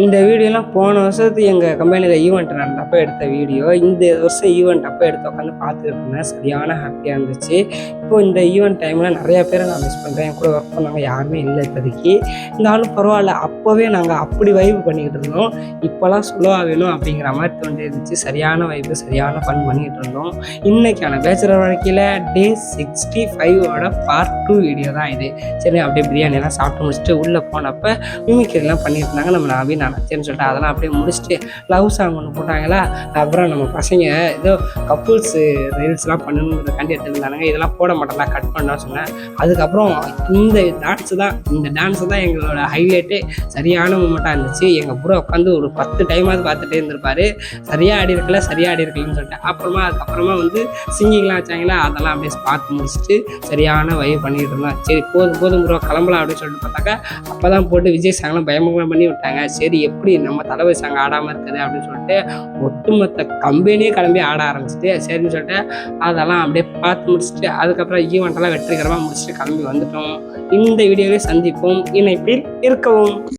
இந்த வீடியோலாம் போன வருஷத்து எங்கள் கம்பெனியில் ஈவெண்ட் நடந்தப்போ எடுத்த வீடியோ. இந்த வருஷம் ஈவெண்ட் அப்போ எடுத்து உட்காந்து பார்த்துக்கிட்டு இருந்தேன். சரியான ஹாப்பியாக இருந்துச்சு. இப்போது இந்த ஈவெண்ட் டைமில் நிறையா பேரை நான் மிஸ் பண்ணுறேன். என் கூட ஒர்க் பண்ணாங்க யாருமே இல்லை இப்போதைக்கு. இருந்தாலும் பரவாயில்ல, அப்போவே நாங்கள் அப்படி வைப்பு பண்ணிக்கிட்டு இருந்தோம். இப்போலாம் ஸ்லோவாக வேணும் அப்படிங்கிற மாதிரி தோண்டி இருந்துச்சு. சரியான வைப்பு, சரியான ஃபன் பண்ணிக்கிட்டு இருந்தோம். இன்றைக்கான பேச்சுலர் வாழ்க்கையில் டே 65ஓட பார்ட் 2 வீடியோ தான் இது. சரி, அப்படியே பிரியாணியெல்லாம் சாப்பிட்டு முடிச்சுட்டு உள்ளே போனப்போ மிமிக்ரிலாம் பண்ணிட்டு இருந்தாங்க. நம்ம நவீன் நினச்சேன்னு சொல்லிட்டு அதெல்லாம் அப்படியே முடிச்சுட்டு லவ் சாங் ஒன்று போட்டாங்களா. அப்புறம் நம்ம பசங்க ஏதோ கப்புள்ஸு ரீல்ஸ்லாம் பண்ணணுங்கிறதுக்காண்டி எடுத்துருந்தானுங்க. இதெல்லாம் போட மாட்டேன்ல, கட் பண்ண சொன்னேன். அதுக்கப்புறம் இந்த டான்ஸு தான் எங்களோட ஹைலைட்டே. சரியான மூமெண்ட்டாக இருந்துச்சு. எங்கள் பூரா உட்காந்து ஒரு 10 டைமாவது பார்த்துட்டே இருந்திருப்பாரு. சரியாக ஆடி இருக்கலன்னு சொல்லிட்டு அதுக்கப்புறமா வந்து சிங்கிங்லாம் வச்சாங்களா, அதெல்லாம் அப்படியே பார்த்து முடிச்சுட்டு சரியான வைப் பண்ணிகிட்டு இருந்தோம். சரி, போதும் ப்ரோ கிளம்பலாம் அப்படின்னு சொல்லிட்டு பார்த்தாக்கா அப்போ தான் போட்டு விஜய் சாங்லாம் பயங்கரமாக பண்ணி விட்டாங்க. சரி, எப்படி நம்ம தளபதி சாங் ஆடாமல் இருக்குது அப்படின்னு சொல்லிட்டு ஒட்டுமொத்த கம்பெனியே கிளம்பி ஆட ஆரம்பிச்சிட்டு சரின்னு சொல்லிட்டு அதெல்லாம் அப்படியே பார்த்து முடிச்சுட்டு அதுக்கப்புறம் ஈவெண்ட்டெல்லாம் வெற்றிகரமாக முடிச்சுட்டு கிளம்பி வந்துட்டோம். இந்த வீடியோவே சந்திப்போம். இணைப்பில் இருக்கவும்.